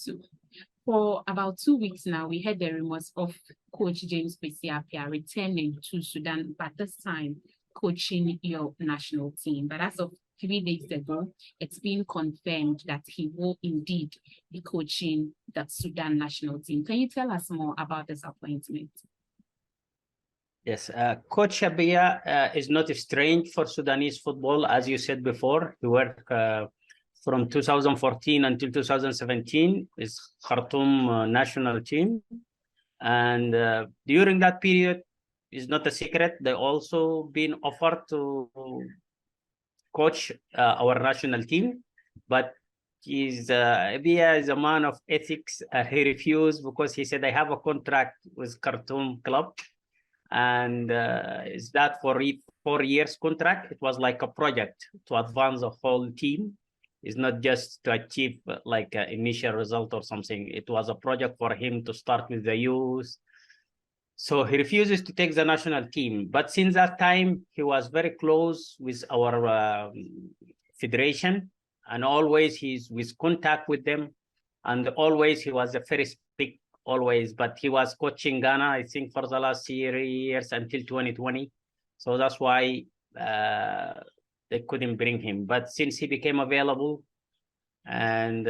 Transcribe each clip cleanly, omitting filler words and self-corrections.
So, for about 2 weeks now, we heard the rumors of Coach James Kwesi Appiah returning to Sudan, but this time coaching your national team. But as of 3 days ago, it's been confirmed that he will indeed be coaching the Sudan national team. Can you tell us more about this appointment? Yes, Coach Appiah is not strange for Sudanese football. As you said before, he worked from 2014 until 2017 is Khartoum national team. And during that period, it's not a secret, they also been offered to coach our national team. But Appiah is a man of ethics. He refused because he said, I have a contract with Khartoum club. And is that for 4 years contract? It was like a project to advance the whole team. It's not just to achieve like an initial result or something. It was a project for him to start with the youth. So he refuses to take the national team. But since that time, he was very close with our federation, and always he's with contact with them. And always he was the first pick, always. But he was coaching Ghana, I think, for the last 3 years until 2020. So that's why they couldn't bring him. But since he became available, and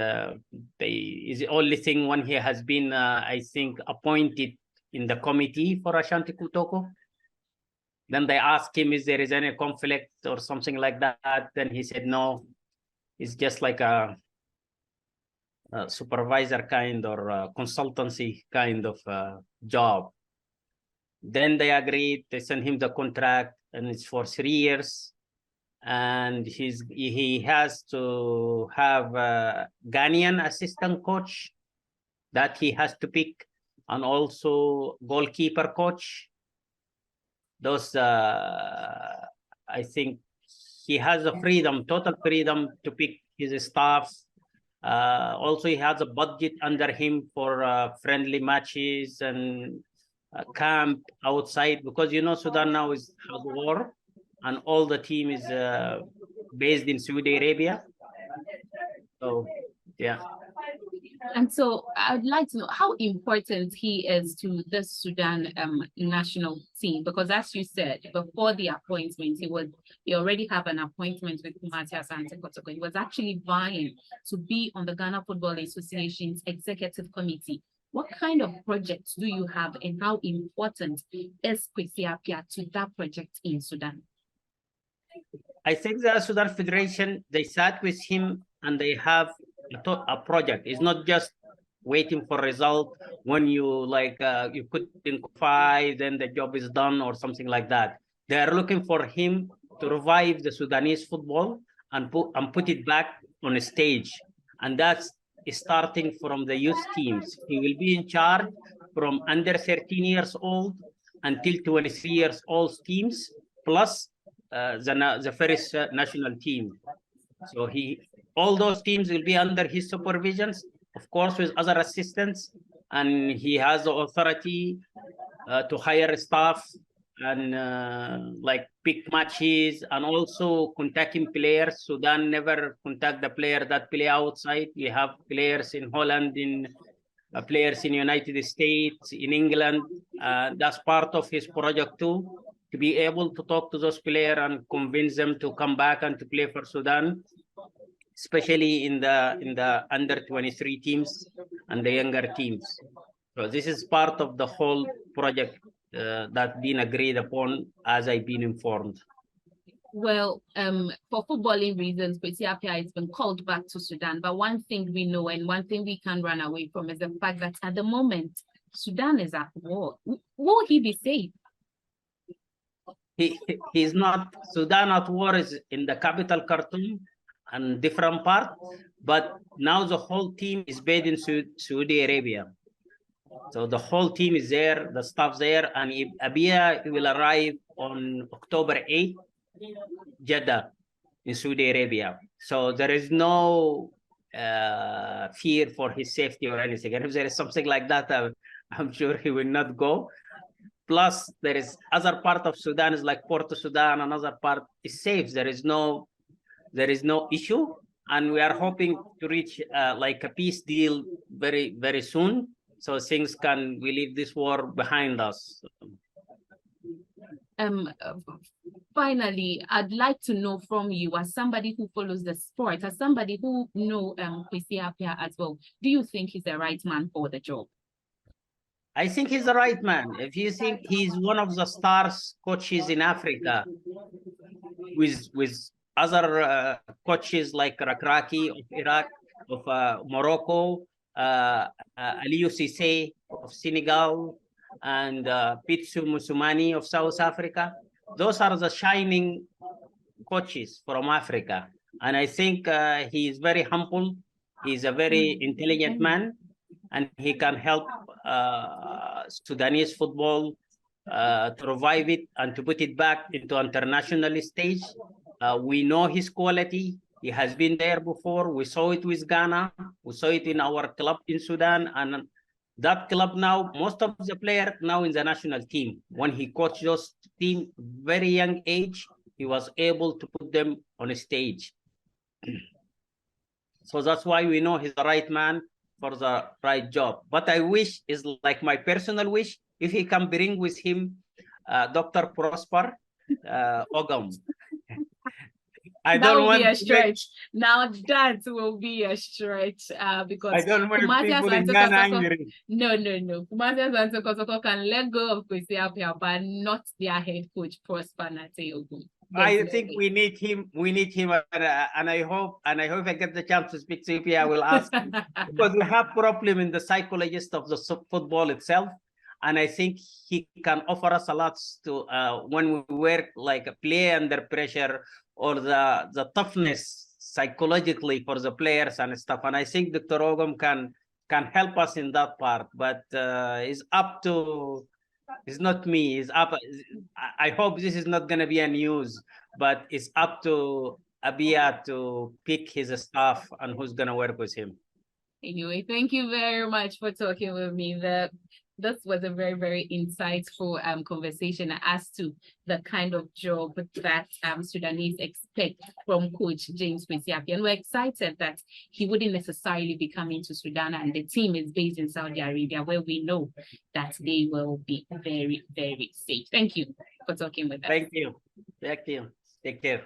is the only thing when he has been, I think, appointed in the committee for Ashanti Kutoko. Then they asked him if there is any conflict or something like that. Then he said no. It's just like a supervisor kind or consultancy kind of job. Then they agreed. They sent him the contract, and it's for 3 years. And he has to have a Ghanaian assistant coach that he has to pick, and also goalkeeper coach. Those, I think he has a freedom, total freedom to pick his staff. Also, he has a budget under him for friendly matches and camp outside, because you know Sudan now has war, and all the team is based in Saudi Arabia. So, yeah. And so I'd like to know how important he is to the Sudan national team, because as you said, before the appointment, he already have an appointment with Matthias Asante Kotoko. He was actually vying to be on the Ghana Football Association's executive committee. What kind of projects do you have, and how important is Kwesi Appiah to that project in Sudan? I think the Sudan Federation, they sat with him and they have a project. It's not just waiting for result when you you couldn't qualify, then the job is done or something like that. They are looking for him to revive the Sudanese football and put it back on a stage. And that's starting from the youth teams. He will be in charge from under 13 years old until 23 years old teams, plus the first national team. So all those teams will be under his supervisions, of course, with other assistants, and he has the authority to hire staff and pick matches, and also contacting players. Sudan never contact the player that play outside. We have players in Holland, players in United States, in England. That's part of his project too, to be able to talk to those players and convince them to come back and to play for Sudan, especially in the under 23 teams and the younger teams. So this is part of the whole project that's been agreed upon, as I've been informed. Well, for footballing reasons, Kwesi Appiah has been called back to Sudan. But one thing we know and one thing we can't run away from is the fact that at the moment, Sudan is at war. Will he be safe? He's not. Sudan at war is in the capital, Khartoum, and different part. But now the whole team is based in Saudi Arabia. So the whole team is there, the staff there, and Appiah will arrive on October 8th, Jeddah, in Saudi Arabia. So there is no fear for his safety or anything. And if there is something like that, I'm sure he will not go. Plus, there is other part of Sudan is like Port Sudan, another part is safe. There is no issue. and we are hoping to reach like a peace deal very, very soon, so we leave this war behind us. Finally, I'd like to know from you, as somebody who follows the sport, as somebody who know Kwesi Appiah as well, do you think he's the right man for the job? I think he's the right man. If you think he's one of the stars coaches in Africa, with other coaches like Rakraki of Iraq, of Morocco, Aliou Cissé of Senegal, and Pitsu Musumani of South Africa. Those are the shining coaches from Africa. And I think he is very humble. He's a very intelligent man, and he can help Sudanese football to revive it and to put it back into international stage. We know his quality. He has been there before. We saw it with Ghana. We saw it in our club in Sudan. And that club now, most of the players now in the national team. When he coached those team, very young age, he was able to put them on a stage. So that's why we know he's the right man for the right job. But I wish, is like my personal wish, if he can bring with him Dr. Prosper Ogum. That will be a stretch. Now that will be a stretch because I don't want people in Ghana angry. No. Kumasi Asante Kotoko can let go of Kwesi Appiah, but not their head coach Prosper Nate Ogum. I think we need him. We need him, and I hope if I get the chance to speak to him, I will ask him, because we have problem in the psychologist of the football itself, and I think he can offer us a lot to when we work like a play under pressure, or the toughness psychologically for the players and stuff. And I think Dr. Ogum can help us in that part, but it's up to. It's not me. It's up. I hope this is not going to be a news, but it's up to Appiah to pick his staff and who's going to work with him. Anyway, thank you very much for talking with me. This was a very, very insightful conversation as to the kind of job that Sudanese expect from Coach James Kwesi Appiah. And we're excited that he wouldn't necessarily be coming to Sudan, and the team is based in Saudi Arabia, where we know that they will be very, very safe. Thank you for talking with us. Thank you. Thank you. Take care.